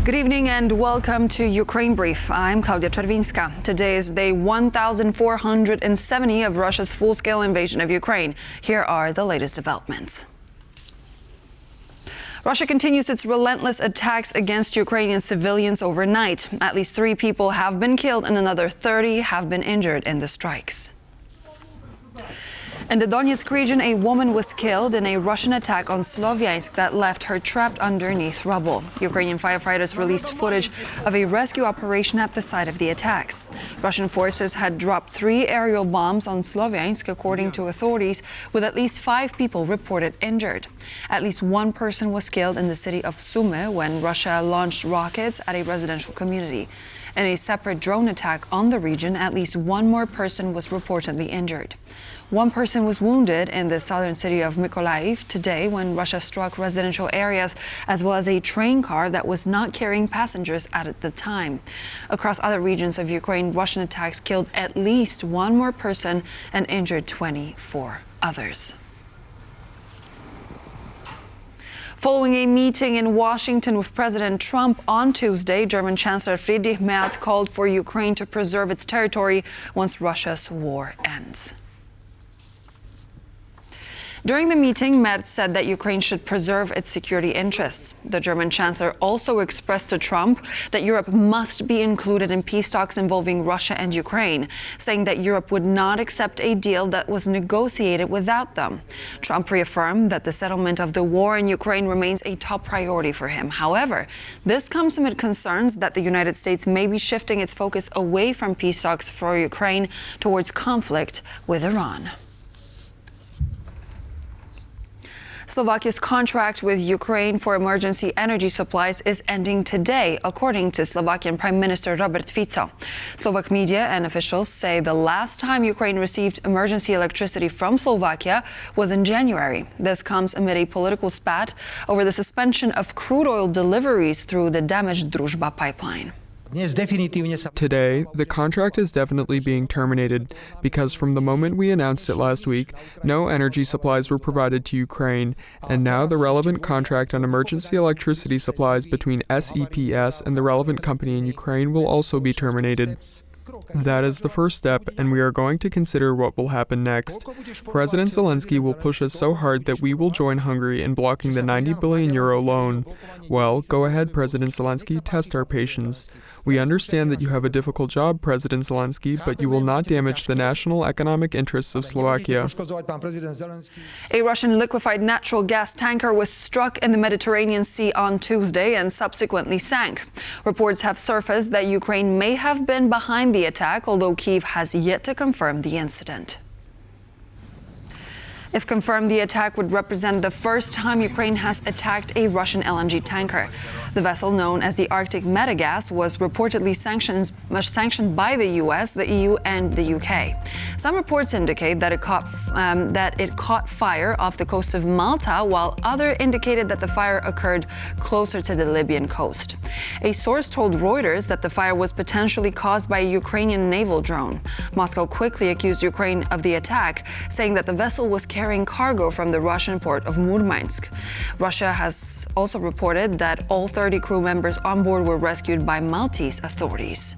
Good evening and welcome to Ukraine Brief. I'm Klaudia Czerwinska. Today is day 1,470 of Russia's full-scale invasion of Ukraine. Here are the latest developments. Russia continues its relentless attacks against Ukrainian civilians overnight. At least 3 people have been killed and another 30 have been injured in the strikes. In the Donetsk region, a woman was killed in a Russian attack on Sloviansk that left her trapped underneath rubble. Ukrainian firefighters released footage of a rescue operation at the site of the attacks. Russian forces had dropped 3 aerial bombs on Sloviansk, according to authorities, with at least 5 people reported injured. At least 1 person was killed in the city of Sumy when Russia launched rockets at a residential community. In a separate drone attack on the region, at least 1 more person was reportedly injured. 1 person was wounded in the southern city of Mykolaiv today when Russia struck residential areas as well as a train car that was not carrying passengers at the time. Across other regions of Ukraine, Russian attacks killed at least 1 more person and injured 24 others. Following a meeting in Washington with President Trump on Tuesday, German Chancellor Friedrich Merz called for Ukraine to preserve its territory once Russia's war ends. During the meeting, Merz said that Ukraine should preserve its security interests. The German Chancellor also expressed to Trump that Europe must be included in peace talks involving Russia and Ukraine, saying that Europe would not accept a deal that was negotiated without them. Trump reaffirmed that the settlement of the war in Ukraine remains a top priority for him. However, this comes amid concerns that the United States may be shifting its focus away from peace talks for Ukraine towards conflict with Iran. Slovakia's contract with Ukraine for emergency energy supplies is ending today, according to Slovakian Prime Minister Robert Fico. Slovak media and officials say the last time Ukraine received emergency electricity from Slovakia was in January. This comes amid a political spat over the suspension of crude oil deliveries through the damaged Druzhba pipeline. Today, the contract is definitely being terminated because from the moment we announced it last week, no energy supplies were provided to Ukraine, and now the relevant contract on emergency electricity supplies between SEPS and the relevant company in Ukraine will also be terminated. That is the first step, and we are going to consider what will happen next. President Zelensky will push us so hard that we will join Hungary in blocking the €90 billion loan. Well, go ahead, President Zelensky, test our patience. We understand that you have a difficult job, President Zelensky, but you will not damage the national economic interests of Slovakia. A Russian liquefied natural gas tanker was struck in the Mediterranean Sea on Tuesday and subsequently sank. Reports have surfaced that Ukraine may have been behind the attack, although Kyiv has yet to confirm the incident. If confirmed, the attack would represent the first time Ukraine has attacked a Russian LNG tanker. The vessel, known as the Arctic Metagaz, was reportedly sanctioned by the US, the EU, and the UK. Some reports indicate that it caught fire off the coast of Malta, while others indicated that the fire occurred closer to the Libyan coast. A source told Reuters that the fire was potentially caused by a Ukrainian naval drone. Moscow quickly accused Ukraine of the attack, saying that the vessel was carrying cargo from the Russian port of Murmansk. Russia has also reported that all 30 crew members on board were rescued by Maltese authorities.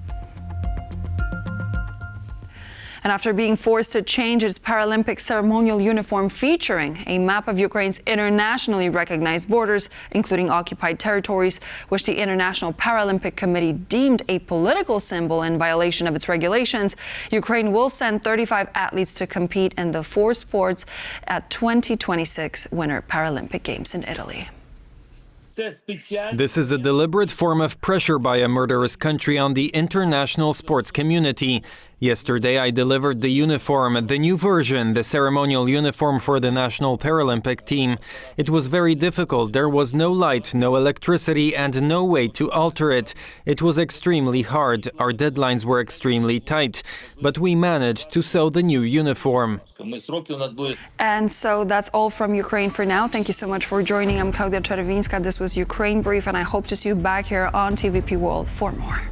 And after being forced to change its Paralympic ceremonial uniform featuring a map of Ukraine's internationally recognized borders, including occupied territories, which the International Paralympic Committee deemed a political symbol in violation of its regulations, Ukraine will send 35 athletes to compete in the 4 sports at 2026 Winter Paralympic Games in Italy. This is a deliberate form of pressure by a murderous country on the international sports community. Yesterday, I delivered the uniform, the new version, the ceremonial uniform for the National Paralympic team. It was very difficult. There was no light, no electricity, and no way to alter it. It was extremely hard. Our deadlines were extremely tight. But we managed to sew the new uniform. And so that's all from Ukraine for now. Thank you so much for joining. I'm Klaudia Czerwinska. This was Ukraine Brief, and I hope to see you back here on TVP World for more.